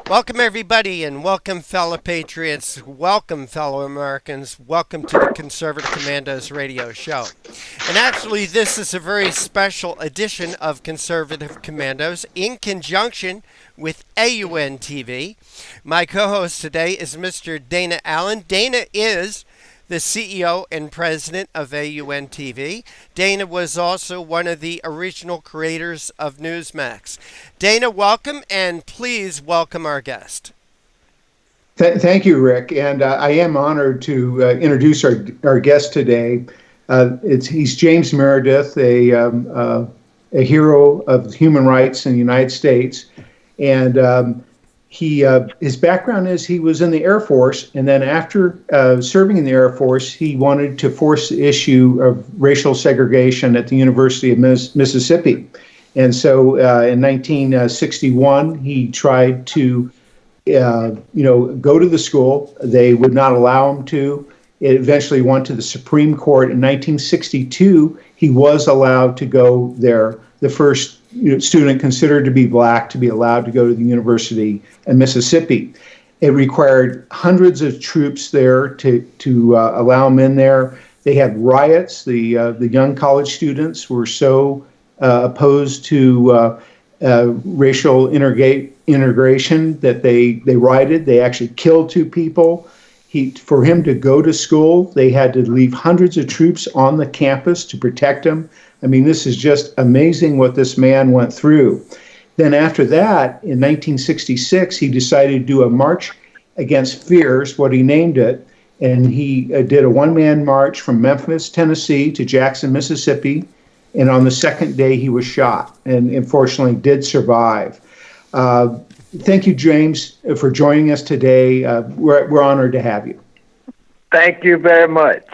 Welcome, everybody, and welcome, fellow patriots. Welcome, fellow Americans. Welcome to the Conservative Commandos radio show. And actually, this is a very special edition of Conservative Commandos in conjunction with AUN TV. My co-host today is Mr. Dana Allen. Dana is the CEO and president of AUN TV. Dana was also one of the original creators of Newsmax. Dana, welcome, and please welcome our guest. Thank you, Rick, and I am honored to introduce our guest today. He's James Meredith, a hero of human rights in the United States, and his background is he was in the Air Force, and then after serving in the Air Force, he wanted to force the issue of racial segregation at the University of Mississippi. And so in 1961, he tried to go to the school. They would not allow him to. It eventually went to the Supreme Court. In 1962, he was allowed to go there, the first student considered to be black to be allowed to go to the University of Mississippi. It required hundreds of troops there to allow him in there. They had riots. The young college students were so opposed to racial integration that they rioted. They actually killed two people. For him to go to school, they had to leave hundreds of troops on the campus to protect him. I mean, this is just amazing what this man went through. Then after that, in 1966, he decided to do a march against fears, what he named it, and he did a one-man march from Memphis, Tennessee to Jackson, Mississippi, and on the second day he was shot and unfortunately did survive. Thank you, James, for joining us today. We're honored to have you. Thank you very much.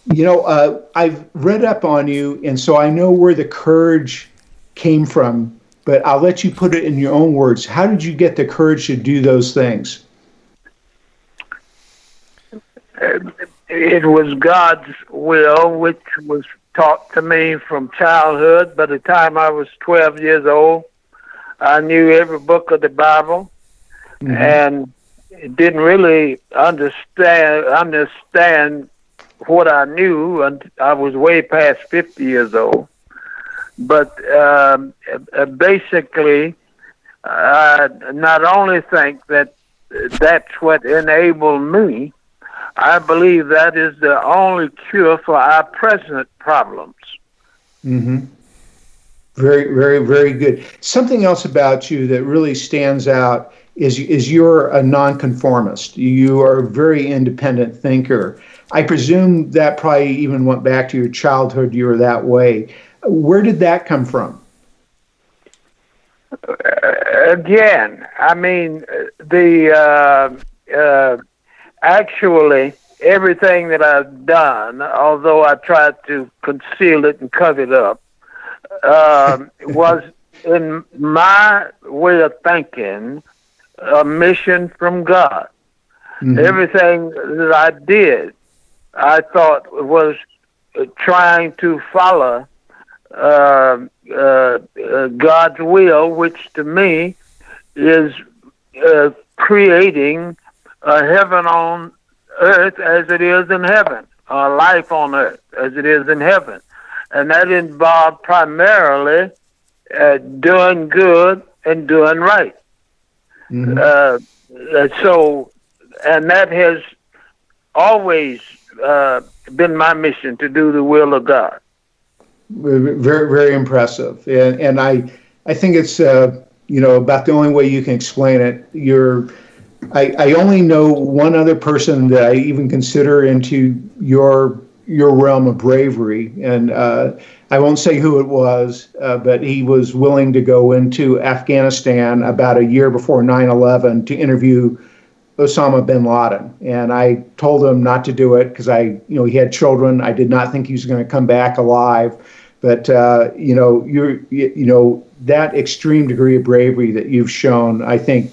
I've read up on you, and so I know where the courage came from, but I'll let you put it in your own words. How did you get the courage to do those things? It was God's will, which was taught to me from childhood. By the time I was 12 years old, I knew every book of the Bible, and didn't really understand what I knew, and I was way past 50 years old. But basically, I not only think that that's what enabled me, I believe that is the only cure for our present problems. Mm-hmm. Very, very, very good. Something else about you that really stands out is you're a nonconformist. You are a very independent thinker. I presume that probably even went back to your childhood. You were that way. Where did that come from? Again, I mean, actually, everything that I've done, although I tried to conceal it and cover it up, was, in my way of thinking, a mission from God. Mm-hmm. Everything that I did, I thought was trying to follow God's will, which to me is creating a heaven on earth as it is in heaven, a life on earth as it is in heaven. And that involved primarily doing good and doing right. Mm-hmm. And that has always been my mission, to do the will of God. Very, very impressive. And I think it's, about the only way you can explain it. I only know one other person that I even consider into your realm of bravery, and I won't say who it was, but he was willing to go into Afghanistan about a year before 9/11 to interview Osama bin Laden, and I told him not to do it because he had children. I did not think he was going to come back alive, but that extreme degree of bravery that you've shown, I think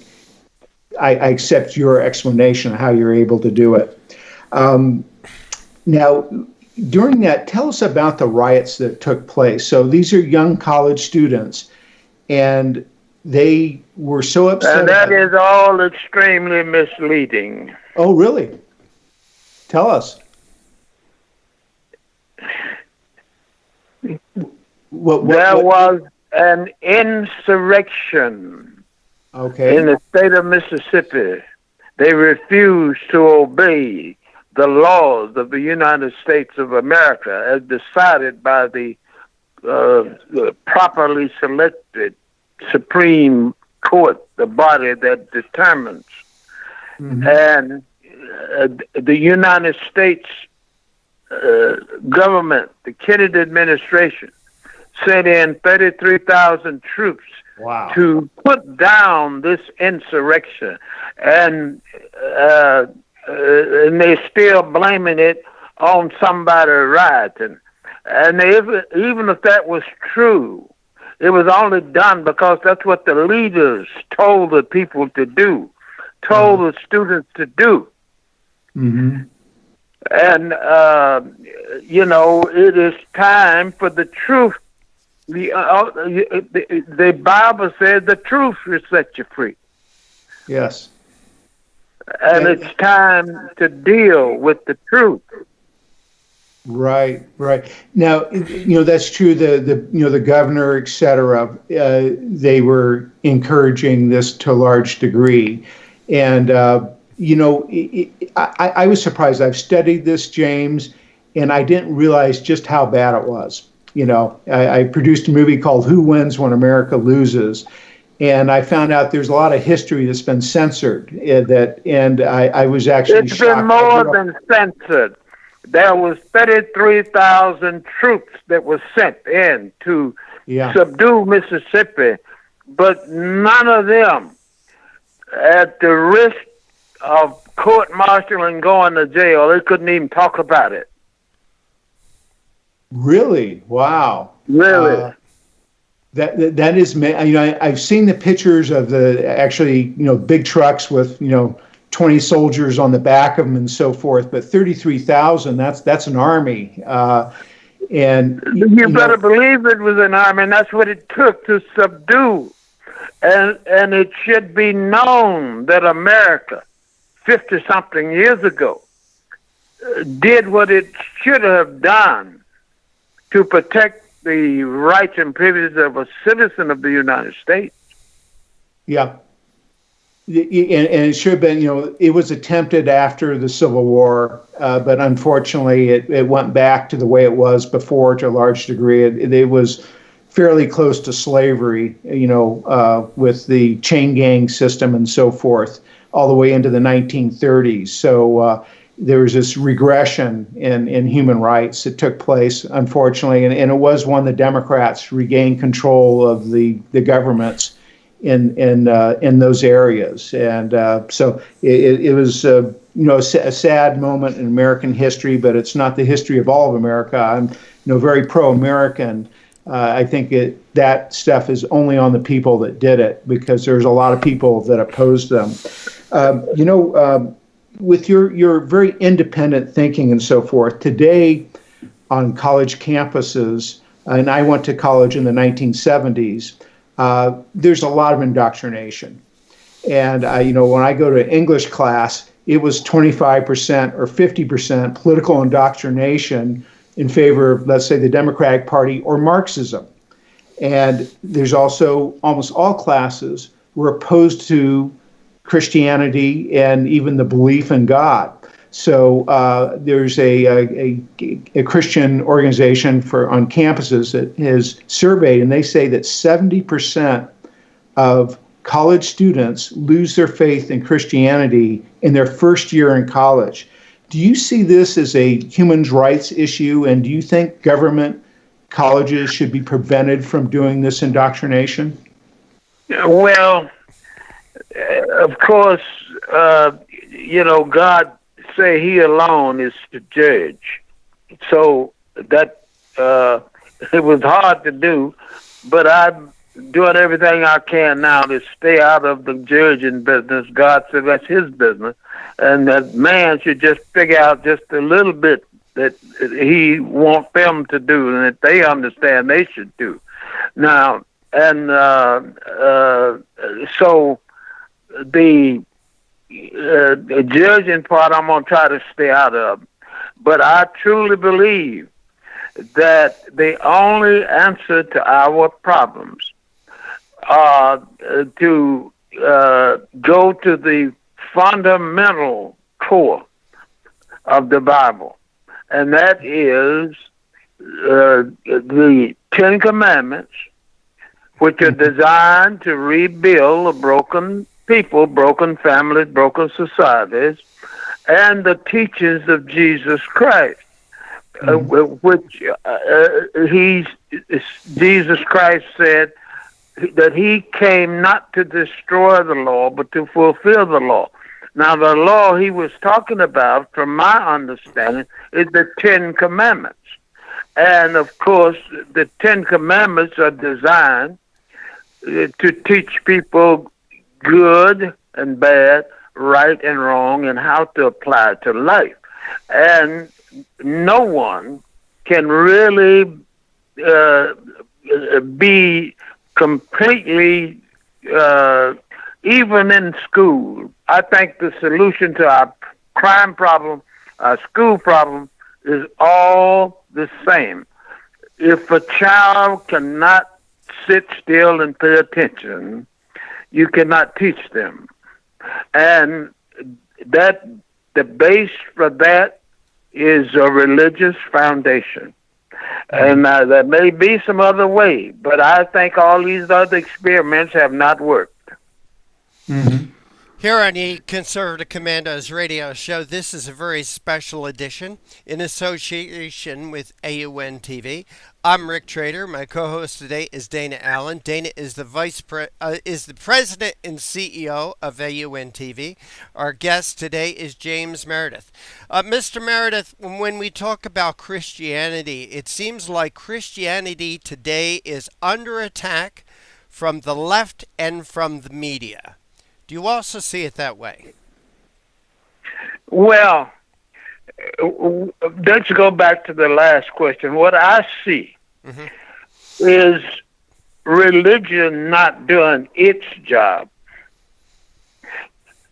I accept your explanation of how you're able to do it. Now, during that, tell us about the riots that took place. So these are young college students, and they were so upset. And that is all extremely misleading. Oh, really? Tell us. There was an insurrection in the state of Mississippi. They refused to obey the laws of the United States of America as decided by the properly selected Supreme Court, the body that determines. Mm-hmm. And the United States government, the Kennedy administration, sent in 33,000 troops to put down this insurrection. And they're still blaming it on somebody rioting. And even if that was true, it was only done because that's what the leaders told the people to do, told the students to do. Mm-hmm. And, it is time for the truth. The Bible says the truth will set you free. Yes. And it's time to deal with the truth. Right. Now, that's true. The governor, et cetera, they were encouraging this to a large degree. And, I was surprised. I've studied this, James, and I didn't realize just how bad it was. I produced a movie called Who Wins When America Loses? And I found out there's a lot of history that's been censored. I was actually shocked. It's been more than censored. There was 33,000 troops that were sent in to subdue Mississippi, but none of them, at the risk of court-martial and going to jail, they couldn't even talk about it. Really? Wow. Really? That is, I've seen the pictures of big trucks with, 20 soldiers on the back of them and so forth, but 33,000, that's an army. And you better believe it was an army, and that's what it took to subdue. And it should be known that America, 50-something years ago, did what it should have done to protect the rights and privileges of a citizen of the United States. Yeah. And it should have been, it was attempted after the Civil War, but unfortunately it went back to the way it was before to a large degree. It was fairly close to slavery, with the chain gang system and so forth, all the way into the 1930s. So there was this regression in human rights that took place, unfortunately, and it was when the Democrats regained control of the governments in those areas, and so it was a sad moment in American history, but it's not the history of all of America. I'm very pro-American. I think that stuff is only on the people that did it, because there's a lot of people that opposed them. With your very independent thinking and so forth, today on college campuses, and I went to college in the 1970s, there's a lot of indoctrination. And, when I go to English class, it was 25% or 50% political indoctrination in favor of, let's say, the Democratic Party or Marxism. And there's also almost all classes were opposed to Christianity and even the belief in God. So there's a Christian organization on campuses that has surveyed, and they say that 70% of college students lose their faith in Christianity in their first year in college. Do you see this as a human rights issue, and do you think government colleges should be prevented from doing this indoctrination? Well, of course, God say He alone is to judge. So that it was hard to do, but I'm doing everything I can now to stay out of the judging business. God said that's His business, and that man should just figure out just a little bit that He wants them to do and that they understand they should do. Now, And so the judging part I'm going to try to stay out of. But I truly believe that the only answer to our problems are to go to the fundamental core of the Bible, and that is the Ten Commandments, which are designed to rebuild a broken people, broken families, broken societies, and the teachings of Jesus Christ, which Jesus Christ said that he came not to destroy the law, but to fulfill the law. Now, the law he was talking about, from my understanding, is the Ten Commandments. And, of course, the Ten Commandments are designed to teach people good and bad, right and wrong, and how to apply it to life. And no one can really be completely, even in school. I think the solution to our crime problem, our school problem, is all the same. If a child cannot sit still and pay attention, you cannot teach them. And that the base for that is a religious foundation. And there may be some other way, but I think all these other experiments have not worked. Mm-hmm. Here on the Conservative Commandos radio show, this is a very special edition in association with AUN TV. I'm Rick Trader. My co-host today is Dana Allen. Dana is the the president and CEO of AUN TV. Our guest today is James Meredith. Mr. Meredith, when we talk about Christianity, it seems like Christianity today is under attack from the left and from the media. Do you also see it that way? Well, let's go back to the last question. What I see is religion not doing its job.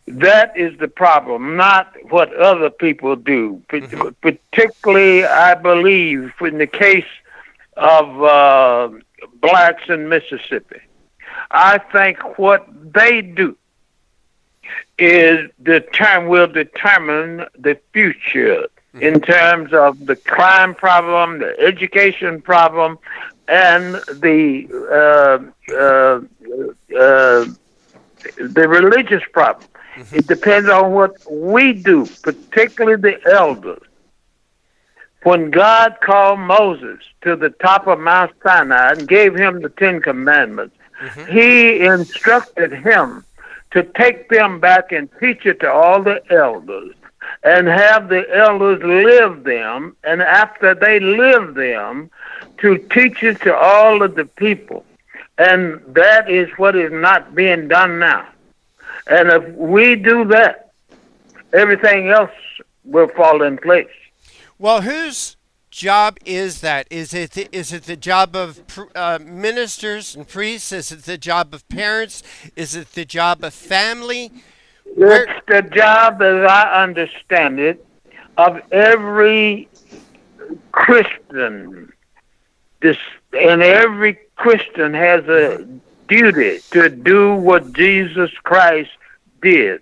That is the problem, not what other people do. Particularly, I believe, in the case of blacks in Mississippi. I think what they do will determine the future in terms of the crime problem, the education problem, and the religious problem. It depends on what we do, particularly the elders. When God called Moses to the top of Mount Sinai and gave him the Ten Commandments, he instructed him to take them back and teach it to all the elders and have the elders live them, and after they live them, to teach it to all of the people. And that is what is not being done now. And if we do that, everything else will fall in place. Well, whose job is that? Is it the job of ministers and priests? Is it the job of parents? Is it the job of family? It's the job, as I understand it, of every Christian. And every Christian has a duty to do what Jesus Christ did.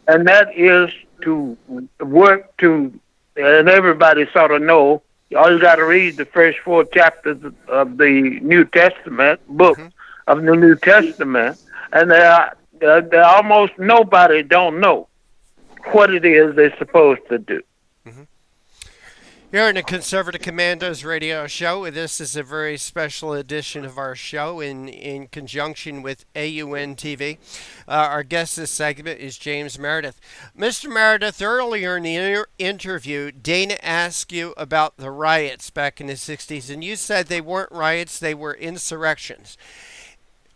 And that is to work to, and everybody sort of know, all you got to read the first 4 chapters of the New Testament, book of the New Testament, and there almost nobody don't know what it is they're supposed to do. Here in the Conservative Commandos radio show, this is a very special edition of our show in conjunction with AUN TV. Our guest this segment is James Meredith. Mr. Meredith, earlier in the interview, Dana asked you about the riots back in the 60s, and you said they weren't riots, they were insurrections.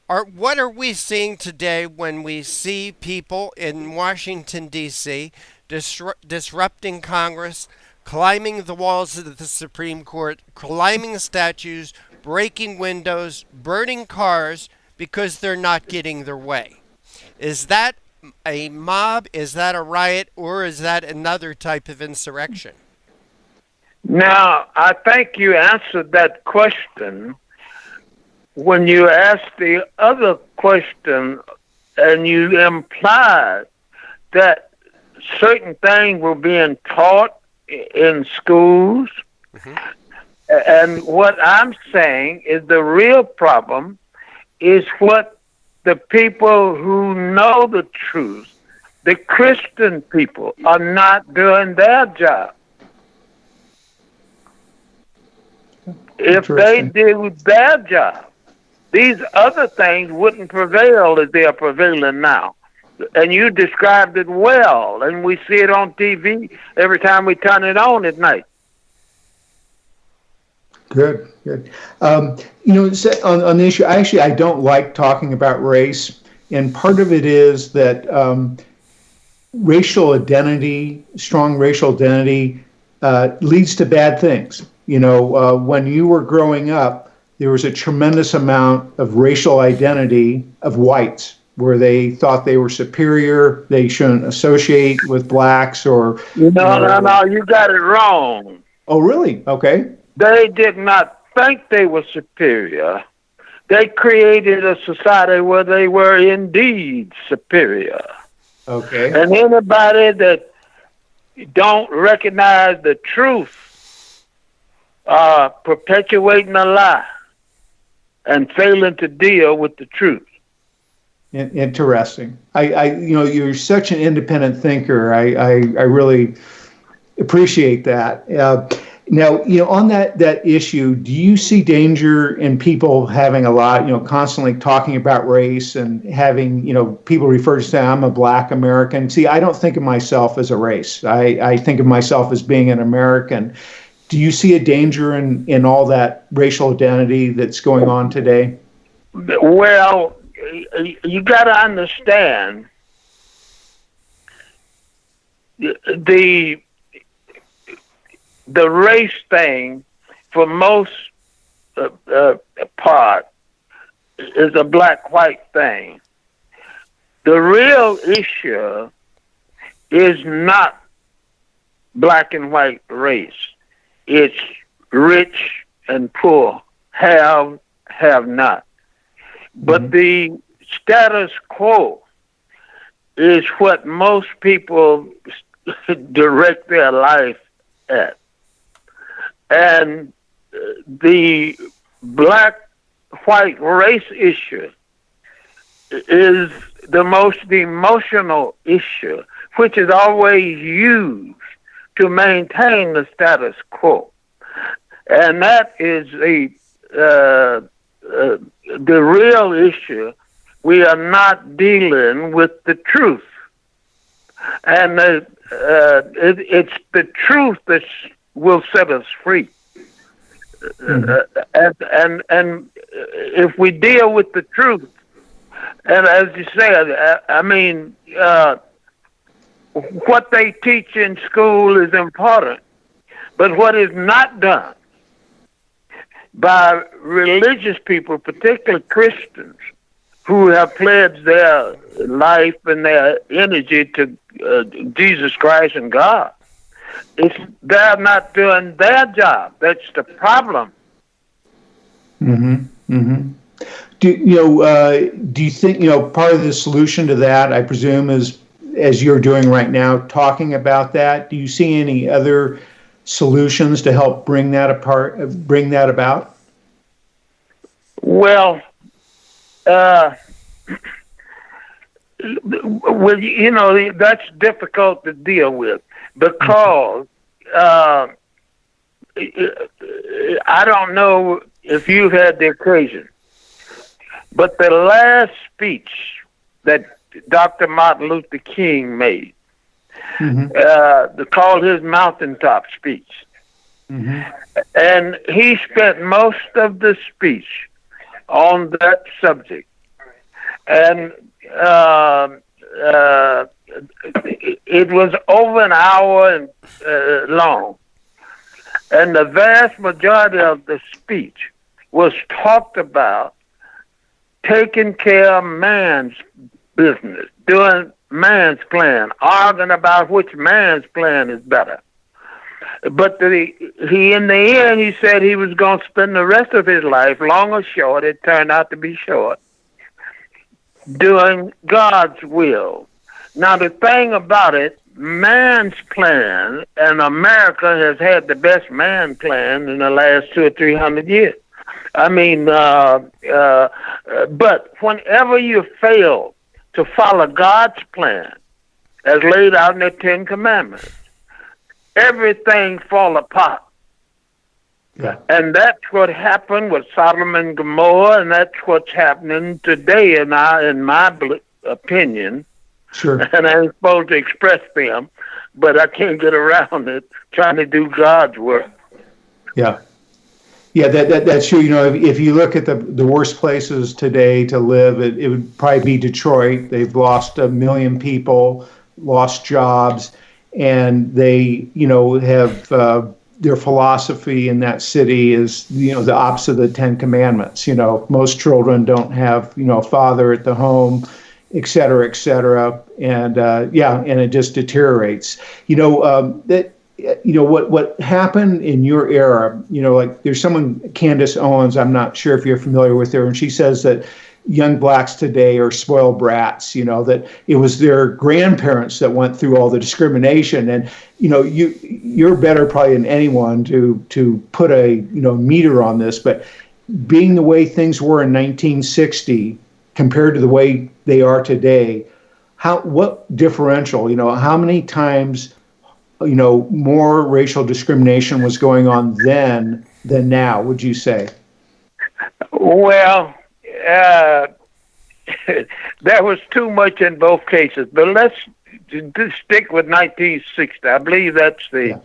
What are we seeing today when we see people in Washington, D.C. disrupting Congress, climbing the walls of the Supreme Court, climbing statues, breaking windows, burning cars because they're not getting their way. Is that a mob? Is that a riot? Or is that another type of insurrection? Now, I think you answered that question when you asked the other question, and you implied that certain things were being taught in schools. Mm-hmm. And what I'm saying is the real problem is what the people who know the truth, the Christian people, are not doing their job. If they did their job, these other things wouldn't prevail as they are prevailing now. And you described it well, and we see it on TV every time we turn it on at night. Good. On the issue, I don't like talking about race, and part of it is that racial identity, strong racial identity, leads to bad things. When you were growing up, there was a tremendous amount of racial identity of whites, where they thought they were superior, they shouldn't associate with blacks or... No, you got it wrong. Oh, really? Okay. They did not think they were superior. They created a society where they were indeed superior. Okay. And anybody that don't recognize the truth are perpetuating a lie and failing to deal with the truth. Interesting. You're such an independent thinker. I really appreciate that. Now, on that issue, do you see danger in people having a lot, constantly talking about race and having, people refer to say, I'm a Black American. See, I don't think of myself as a race. I think of myself as being an American. Do you see a danger in all that racial identity that's going on today? Well, you got to understand the race thing, for most part, is a black-white thing. The real issue is not black and white race. It's rich and poor, have not. But the status quo is what most people direct their life at. And the black-white race issue is the most emotional issue, which is always used to maintain the status quo. And that is the real issue. We are not dealing with the truth. And it's the truth that will set us free. And if we deal with the truth, and as you said, what they teach in school is important, but what is not done by religious people, particularly Christians, who have pledged their life and their energy to Jesus Christ and God, they're not doing their job. That's the problem. Do you think part of the solution to that, I presume, is, as you're doing right now, talking about that? Do you see any other solutions to help bring that about? Well, that's difficult to deal with because I don't know if you've had the occasion, but the last speech that Dr. Martin Luther King made, called his mountaintop speech. And he spent most of the speech on that subject. And it was over an hour long. And the vast majority of the speech was talked about taking care of man's business, doing man's plan, arguing about which man's plan is better. But he, in the end, he said he was going to spend the rest of his life, long or short, it turned out to be short, doing God's will. Now, the thing about it, man's plan, and America has had the best man plan in the last 200 or 300 years. I mean, but whenever you fail to follow God's plan, as laid out in the Ten Commandments, everything fall apart. Yeah. And that's what happened with Sodom and Gomorrah, and that's what's happening today in my opinion. Sure. And I ain't supposed to express them, but I can't get around it, trying to do God's work. Yeah. Yeah, that's true. You know, if you look at the worst places today to live, it would probably be Detroit. They've lost 1 million people, lost jobs, and they, you know, have their philosophy in that city is, you know, the opposite of the Ten Commandments. You know, most children don't have, you know, a father at the home, et cetera, and and it just deteriorates. You know, you know, what happened in your era, you know, like there's someone, Candace Owens, I'm not sure if you're familiar with her, and she says that young blacks today are spoiled brats, you know, that it was their grandparents that went through all the discrimination. And, you know, you're better probably than anyone to put a, you know, meter on this, but being the way things were in 1960 compared to the way they are today, what differential, you know, how many times, you know, more racial discrimination was going on then than now, would you say? Well, there was too much in both cases, but let's just stick with 1960. I believe that's the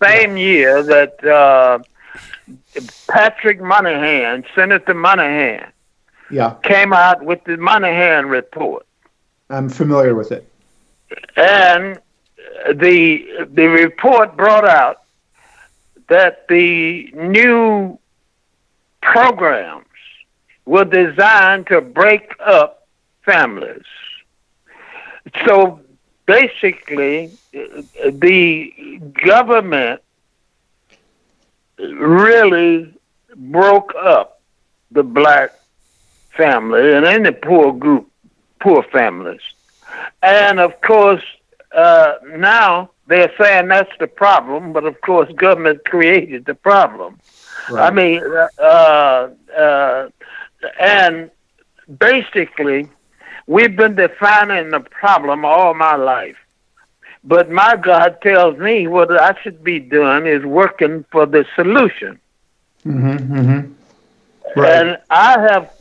same year that Patrick Moynihan, Senator Moynihan, came out with the Moynihan report. I'm familiar with it. And the report brought out that the new programs were designed to break up families. So basically, the government really broke up the black family and any poor families. And of course, now they're saying that's the problem, but of course, government created the problem. Right. I mean, and basically, we've been defining the problem all my life. But my God tells me what I should be doing is working for the solution. Mm-hmm, mm-hmm. Right. And I have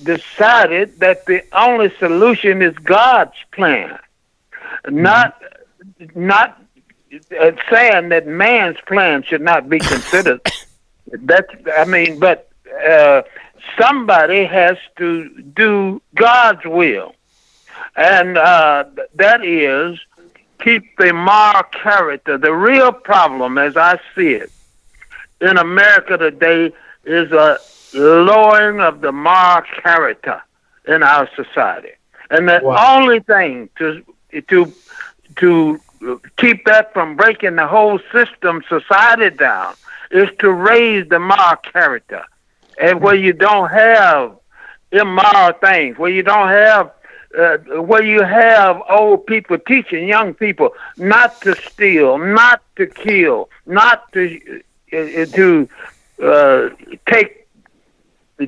decided that the only solution is God's plan, not saying that man's plan should not be considered. But somebody has to do God's will, and that is keep the moral character. The real problem, as I see it, in America today is a lowering of the moral character in our society, and the only thing to keep that from breaking the whole system, society down, is to raise the moral character, and where you don't have immoral things, where you don't have, where you have old people teaching young people not to steal, not to kill, not to take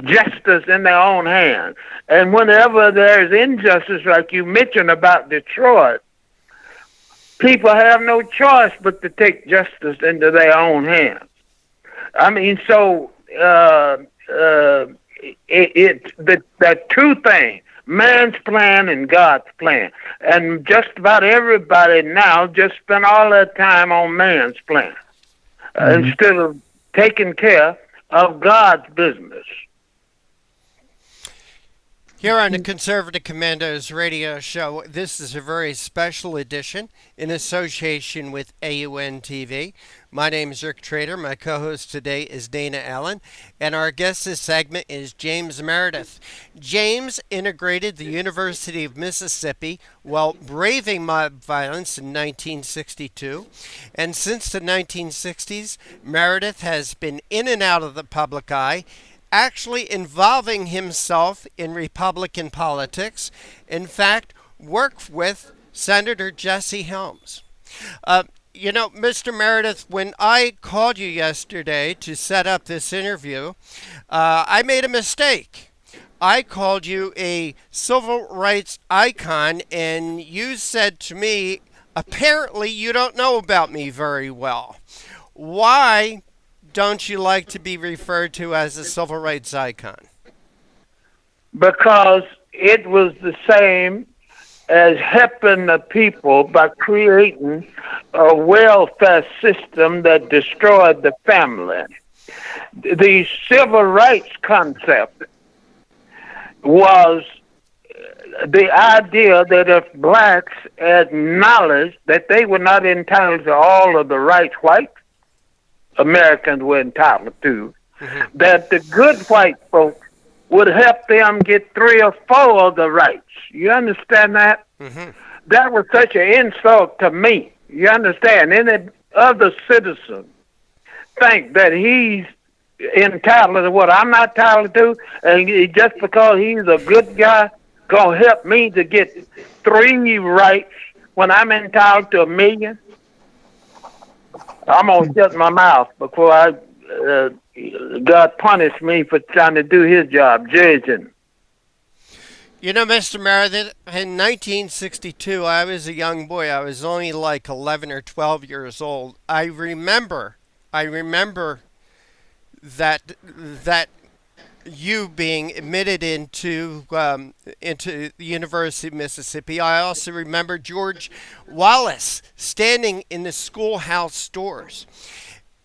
justice in their own hands. And whenever there's injustice, like you mentioned about Detroit, people have no choice but to take justice into their own hands. I mean, so that two things, man's plan and God's plan. And just about everybody now just spend all their time on man's plan instead of taking care of God's business. Here on the Conservative Commandos radio show, this is a very special edition in association with AUN TV. My name is Rick Trader. My co-host today is Dana Allen, and our guest this segment is James Meredith. James integrated the University of Mississippi while braving mob violence in 1962, and since the 1960s, Meredith has been in and out of the public eye, actually involving himself in Republican politics. In fact, worked with Senator Jesse Helms. Mr. Meredith, when I called you yesterday to set up this interview, I made a mistake. I called you a civil rights icon, and you said to me, apparently you don't know about me very well. Why don't you like to be referred to as a civil rights icon? Because it was the same as helping the people by creating a welfare system that destroyed the family. The civil rights concept was the idea that if blacks acknowledged that they were not entitled to all of the rights white Americans were entitled to, that the good white folk would help them get 3 or 4 of the rights. You understand that? That was such an insult to me. You understand? Any other citizen think that he's entitled to what I'm not entitled to, and just because he's a good guy, gonna help me to get 3 rights when I'm entitled to 1 million? I'm going to shut my mouth before God punished me for trying to do his job, judging. You know, Mr. Meredith, in 1962, I was a young boy. I was only like 11 or 12 years old. I remember that you being admitted into the University of Mississippi. I also remember George Wallace standing in the schoolhouse doors.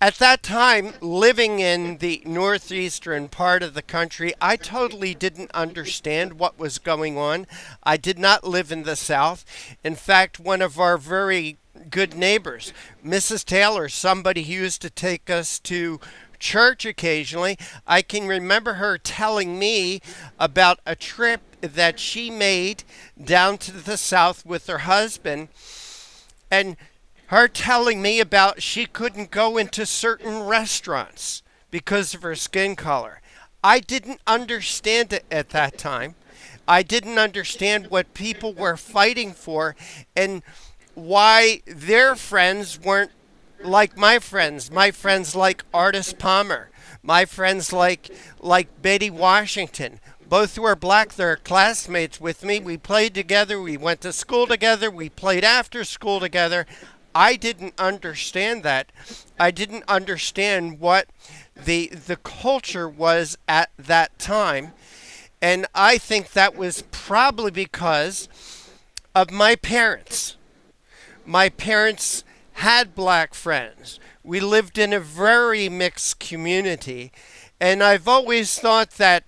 At that time, living in the northeastern part of the country, I totally didn't understand what was going on. I did not live in the South. In fact, one of our very good neighbors, Mrs. Taylor, somebody who used to take us to church occasionally, I can remember her telling me about a trip that she made down to the South with her husband, and her telling me about she couldn't go into certain restaurants because of her skin color. I didn't understand it at that time. I didn't understand what people were fighting for and why their friends weren't like my friends like Artis Palmer, my friends like Betty Washington. Both who are black, they're classmates with me. We played together, we went to school together, we played after school together. I didn't understand that. I didn't understand what the culture was at that time. And I think that was probably because of my parents. My parents had black friends. We lived in a very mixed community, and I've always thought that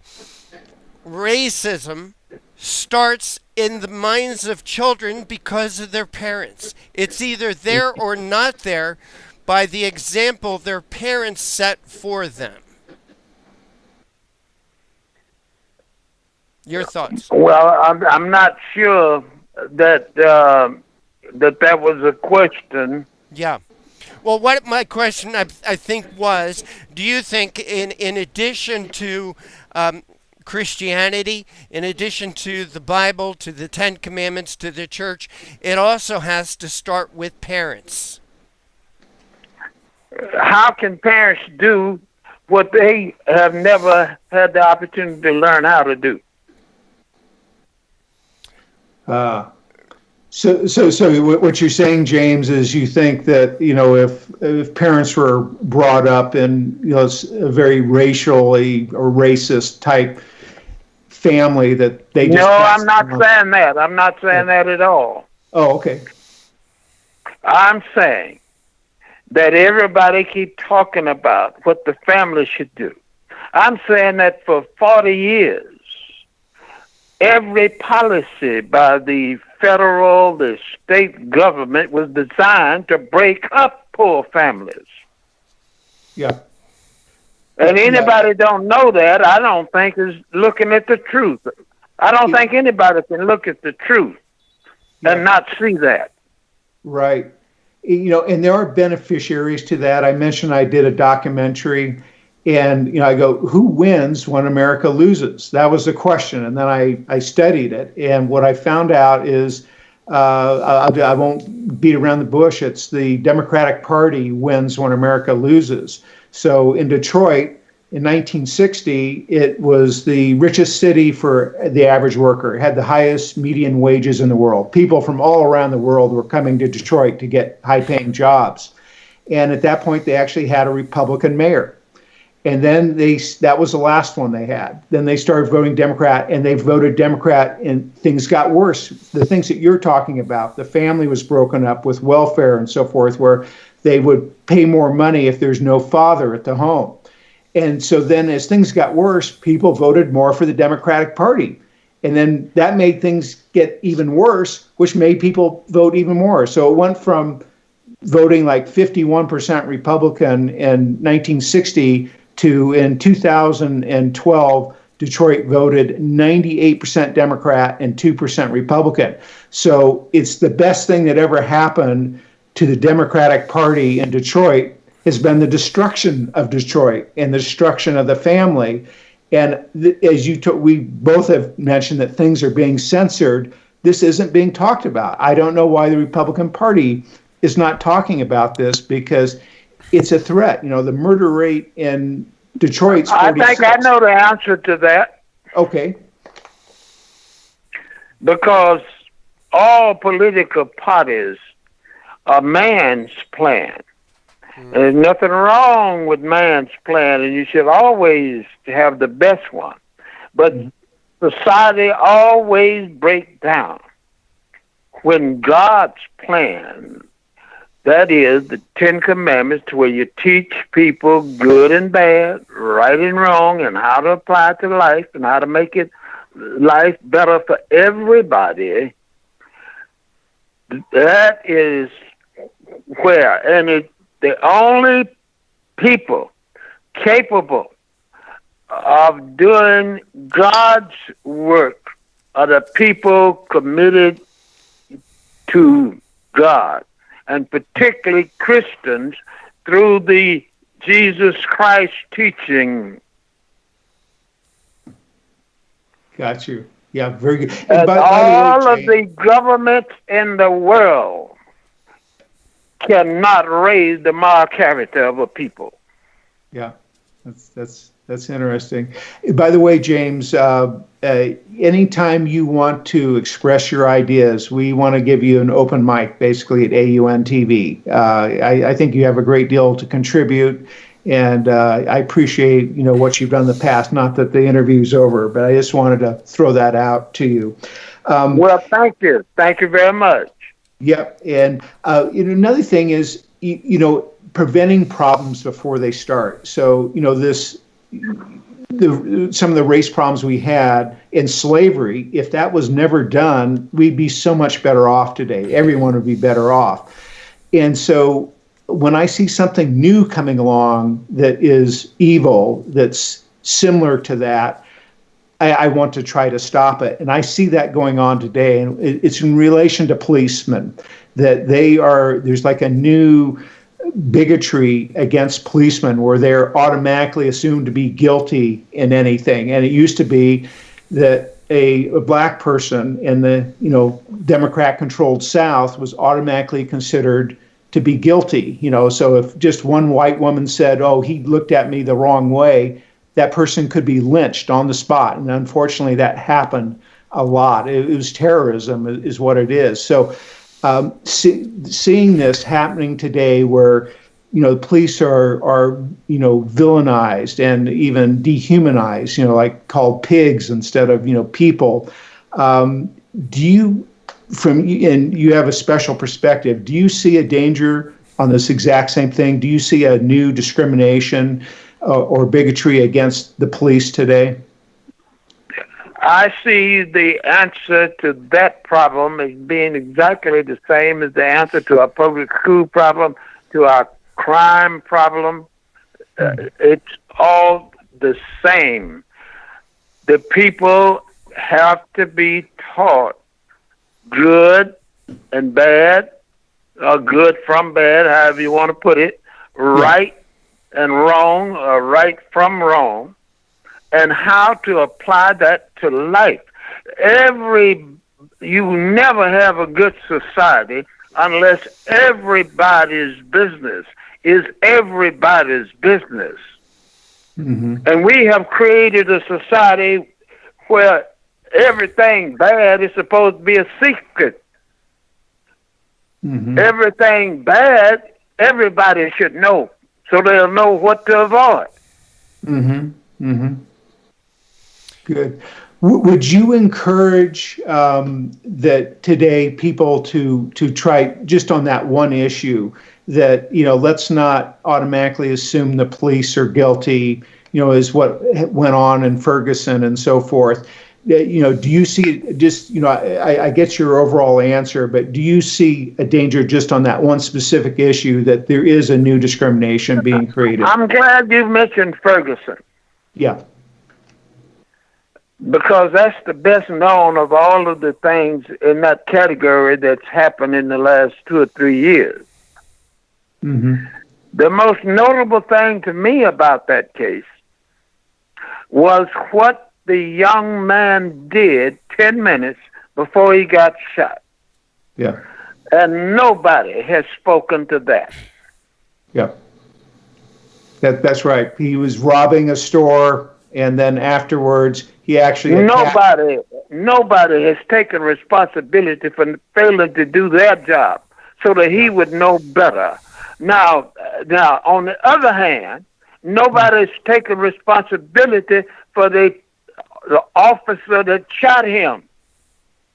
racism starts in the minds of children because of their parents. It's either there or not there by the example their parents set for them. Your thoughts? Well, I'm not sure that that was a question. Yeah. Well, what my question, I think, was, do you think in addition to Christianity, in addition to the Bible, to the 10 Commandments, to the church, it also has to start with parents? How can parents do what they have never had the opportunity to learn how to do? So what you're saying, James, is you think that, if parents were brought up in, a very racially or racist type family, that they just... No, I'm not saying that. I'm not saying that at all. Oh, okay. I'm saying that everybody keep talking about what the family should do. I'm saying that for 40 years, every policy by the federal, the state government was designed to break up poor families. Yeah. And anybody don't know that, I don't think is looking at the truth. I don't think anybody can look at the truth and not see that. Right. And there are beneficiaries to that. I mentioned I did a documentary, and I go, who wins when America loses? That was the question. And then I studied it. And what I found out is, I won't beat around the bush, it's the Democratic Party wins when America loses. So in Detroit, in 1960, it was the richest city for the average worker. It had the highest median wages in the world. People from all around the world were coming to Detroit to get high-paying jobs. And at that point, they actually had a Republican mayor. And then that was the last one they had. Then they started voting Democrat, and they voted Democrat, and things got worse. The things that you're talking about, the family was broken up with welfare and so forth, where they would pay more money if there's no father at the home. And so then as things got worse, people voted more for the Democratic Party. And then that made things get even worse, which made people vote even more. So it went from voting like 51% Republican in 1960 to in 2012, Detroit voted 98% Democrat and 2% Republican. So it's the best thing that ever happened to the Democratic Party in Detroit has been the destruction of Detroit and the destruction of the family. And as we both have mentioned that things are being censored, this isn't being talked about. I don't know why the Republican Party is not talking about this, because it's a threat. The murder rate in Detroit's 46. I think I know the answer to that. Okay. Because all political parties are man's plan. There's nothing wrong with man's plan, and you should always have the best one. But society always breaks down when God's plan, that is the Ten Commandments, where you teach people good and bad, right and wrong, and how to apply it to life and how to make life better for everybody. That is where, and the only people capable of doing God's work are the people committed to God, and particularly Christians through the Jesus Christ teaching. Got you. Yeah, very good. And all of the governments in the world cannot raise the moral character of a people. Yeah, that's interesting. By the way, James, anytime you want to express your ideas, we want to give you an open mic, basically at AUN TV. I think you have a great deal to contribute, and I appreciate what you've done in the past. Not that the interview's over, but I just wanted to throw that out to you. Well, thank you very much. Yep, and another thing is preventing problems before they start. So some of the race problems we had in slavery, if that was never done, we'd be so much better off today. Everyone would be better off. And so when I see something new coming along that is evil, that's similar to that, I want to try to stop it. And I see that going on today. And it's in relation to policemen, that there's like a new bigotry against policemen where they're automatically assumed to be guilty in anything. And it used to be that a black person in the Democrat-controlled South was automatically considered to be guilty. So if just one white woman said, "Oh, he looked at me the wrong way," that person could be lynched on the spot. And unfortunately, that happened a lot. It was terrorism is what it is. So seeing this happening today where, the police are villainized and even dehumanized, like called pigs instead of, people. And you have a special perspective. Do you see a danger on this exact same thing? Do you see a new discrimination or bigotry against the police today? I see the answer to that problem as being exactly the same as the answer to our public school problem, to our crime problem. It's all the same. The people have to be taught good and bad, or good from bad, however you want to put it, right and wrong, or right from wrong, and how to apply that to life. You never have a good society unless everybody's business is everybody's business. Mm-hmm. And we have created a society where everything bad is supposed to be a secret. Mm-hmm. Everything bad, everybody should know, so they'll know what to avoid. Mm-hmm. Mm-hmm. Good. Would you encourage that today people to try just on that one issue that, let's not automatically assume the police are guilty, is what went on in Ferguson and so forth. Do you see just, I get your overall answer, but do you see a danger just on that one specific issue that there is a new discrimination being created? I'm glad you mentioned Ferguson. Yeah. Because that's the best known of all of the things in that category that's happened in the last 2 or 3 years. Mm-hmm. The most notable thing to me about that case was what the young man did 10 minutes before he got shot. Yeah. And nobody has spoken to that. Yeah. That's right. He was robbing a store, and then afterwards he actually Nobody has taken responsibility for failing to do their job so that he would know better. Now, on the other hand, nobody's taken responsibility for the officer that shot him,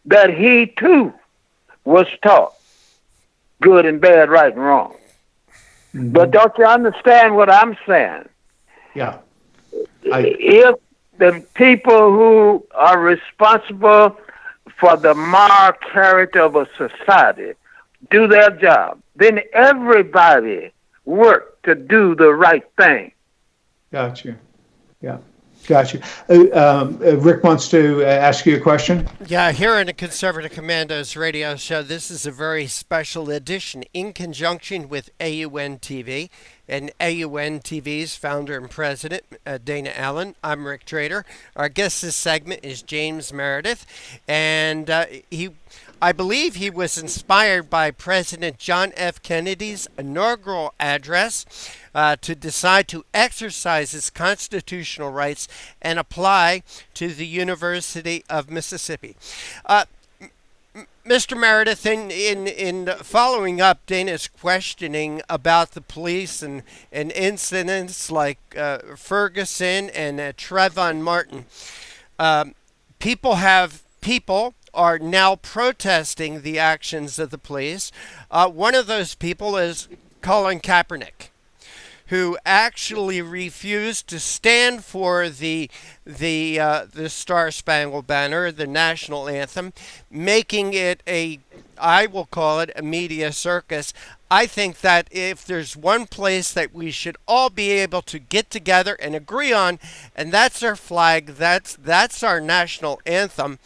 that he too was taught good and bad, right and wrong. Mm-hmm. But don't you understand what I'm saying? Yeah. If the people who are responsible for the moral character of a society do their job, then everybody work to do the right thing. Gotcha. Yeah. Gotcha. Rick wants to ask you a question. Yeah, here in the Conservative Commandos radio show, this is a very special edition in conjunction with AUN TV and AUN TV's founder and president, Dana Allen. I'm Rick Trader. Our guest this segment is James Meredith, and I believe he was inspired by President John F. Kennedy's inaugural address to decide to exercise his constitutional rights and apply to the University of Mississippi. Mr. Meredith, in following up Dana's questioning about the police and incidents like Ferguson and Trayvon Martin, people are now protesting the actions of the police. One of those people is Colin Kaepernick, who actually refused to stand for the Star-Spangled Banner, the national anthem, making it I will call it a media circus. I think that if there's one place that we should all be able to get together and agree on, and that's our flag, that's our national anthem,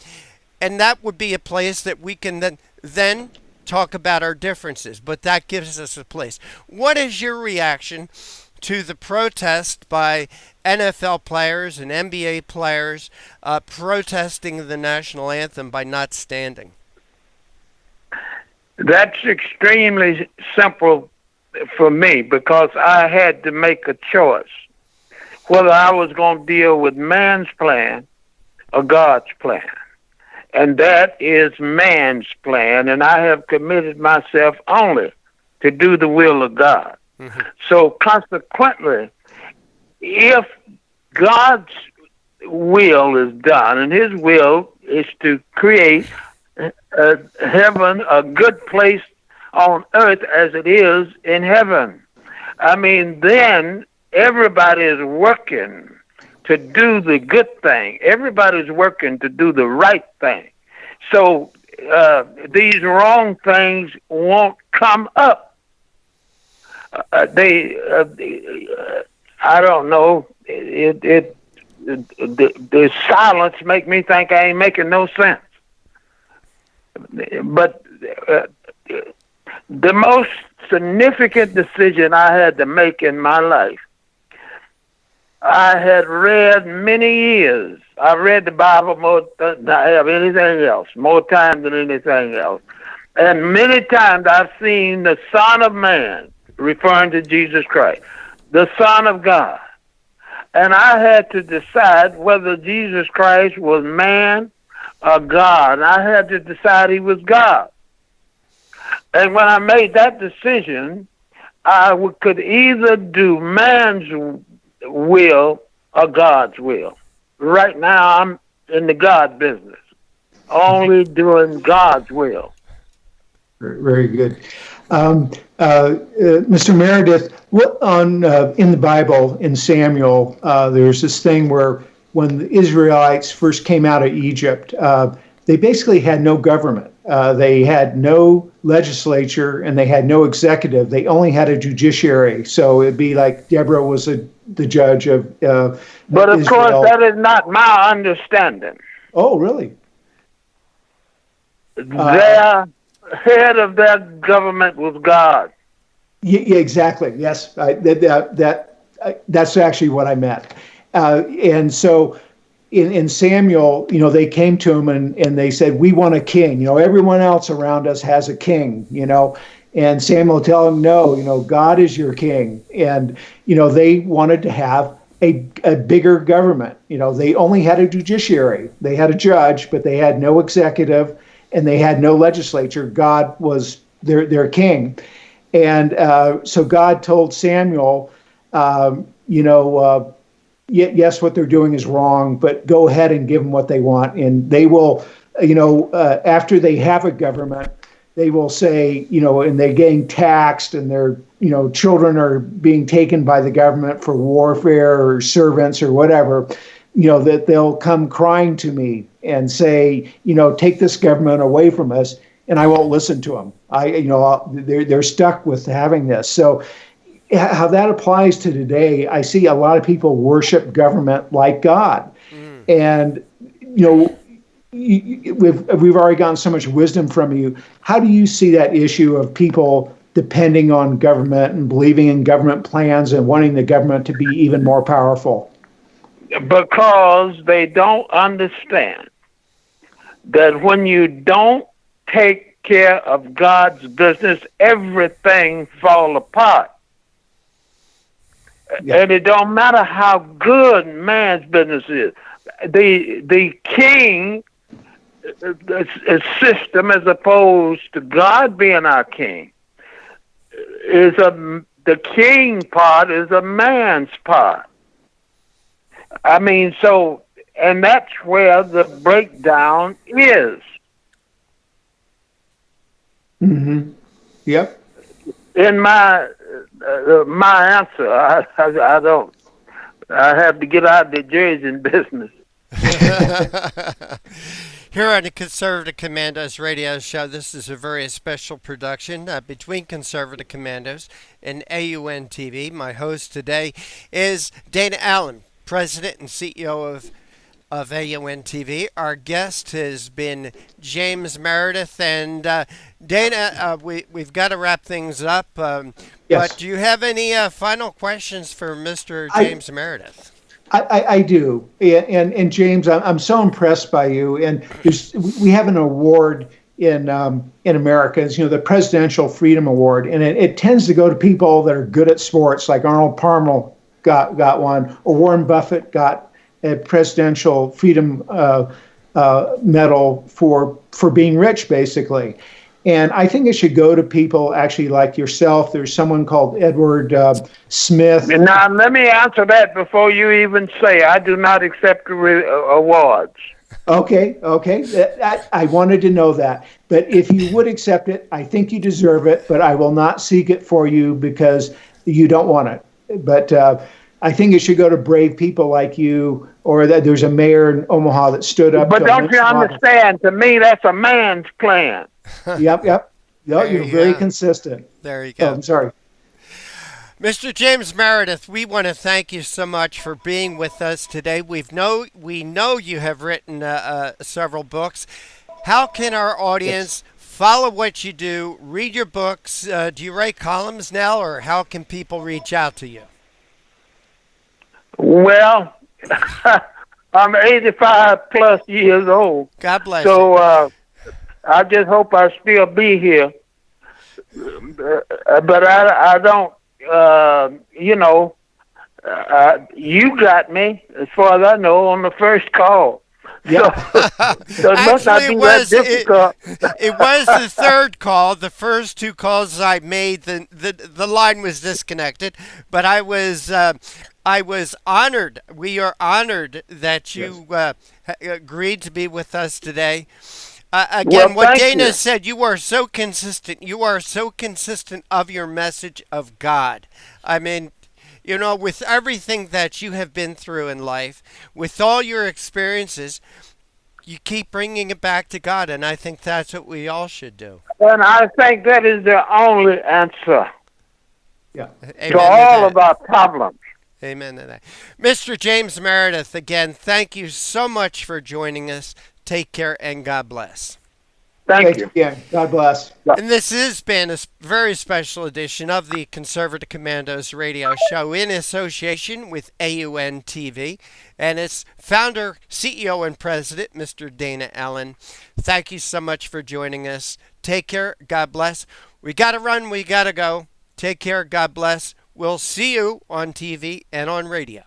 and that would be a place that we can then talk about our differences, but that gives us a place. What is your reaction to the protest by NFL players and NBA players protesting the national anthem by not standing? That's extremely simple for me because I had to make a choice whether I was going to deal with man's plan or God's plan. And that is man's plan, and I have committed myself only to do the will of God. Mm-hmm. So consequently, if God's will is done, and his will is to create heaven, a good place on earth as it is in heaven, then everybody is working to do the good thing. Everybody's working to do the right thing. So these wrong things won't come up. I don't know. The silence make me think I ain't making no sense. But the most significant decision I had to make in my life, I had read many years. I read the Bible more than I have anything else, more time than anything else. And many times I've seen the Son of Man, referring to Jesus Christ, the Son of God. And I had to decide whether Jesus Christ was man or God. And I had to decide he was God. And when I made that decision, I could either do man's will or God's will. Right now, I'm in the God business, only doing God's will. Very good. Mr. Meredith, in the Bible, in Samuel, there's this thing where when the Israelites first came out of Egypt, they basically had no government. They had no legislature and they had no executive. They only had a judiciary. So it'd be like Deborah was the judge of But of Israel. course, that is not my understanding. Oh, really? Their head of their government was God. Yeah, exactly. Yes, that's actually what I meant. And so in Samuel, they came to him and they said, we want a king. Everyone else around us has a king, and Samuel tell him, no, God is your king. And, they wanted to have a bigger government. They only had a judiciary. They had a judge, but they had no executive and they had no legislature. God was their king. And so God told Samuel, yes, what they're doing is wrong, but go ahead and give them what they want. And they will, after they have a government, they will say, and they're getting taxed and their, children are being taken by the government for warfare or servants or whatever, that they'll come crying to me and say, take this government away from us. And I won't listen to them. They're stuck with having this. So how that applies to today, I see a lot of people worship government like God. And, we've already gotten so much wisdom from you. How do you see that issue of people depending on government and believing in government plans and wanting the government to be even more powerful? Because they don't understand that when you don't take care of God's business, everything fall apart. Yeah. And it don't matter how good man's business is. The king system, as opposed to God being our king, the king part is a man's part. I mean, and that's where the breakdown is. Mm-hmm. Yep. In my answer, I have to get out of the Jersey business. Here on the Conservative Commandos radio show, this is a very special production between Conservative Commandos and AUN TV. My host today is Dana Allen, President and CEO of AUN TV. Our guest has been James Meredith. And Dana, we've got to wrap things up. Yes. But do you have any final questions for Mr. James Meredith? I do. And James, I'm so impressed by you. And we have an award in America, it's, the Presidential Freedom Award. And it tends to go to people that are good at sports, like Arnold Palmer got one, or Warren Buffett got a Presidential Freedom Medal for being rich, basically. And I think it should go to people actually like yourself. There's someone called Edward Smith. Now, let me answer that before you even say I do not accept awards. Okay. I wanted to know that. But if you would accept it, I think you deserve it, but I will not seek it for you because you don't want it. But I think it should go to brave people like you, or that there's a mayor in Omaha that stood up. But to don't you understand? To me, that's a man's plan. Yep. No, you're very consistent. There you go. Oh, I'm sorry. Mr. James Meredith, we want to thank you so much for being with us today. We know you have written several books. How can our audience follow what you do, read your books? Do you write columns now, or how can people reach out to you? Well, I'm 85 plus years old. God bless you. So I just hope I still be here. But I don't, you got me, as far as I know, on the first call. Yeah. So it must not be that difficult. It was the third call. The first two calls I made, the line was disconnected. But I was honored. We are honored that you agreed to be with us today. Again, what Dana said, you are so consistent. You are so consistent of your message of God. I mean, with everything that you have been through in life, with all your experiences, you keep bringing it back to God, and I think that's what we all should do. And I think that is the only answer to all of our problems. Amen to that. Mr. James Meredith, again, thank you so much for joining us. Take care, and God bless. Thank you. Yeah, God bless. And this has been a very special edition of the Conservative Commandos radio show in association with AUN TV and its founder, CEO, and president, Mr. Dana Allen. Thank you so much for joining us. Take care. God bless. We got to run. We got to go. Take care. God bless. We'll see you on TV and on radio.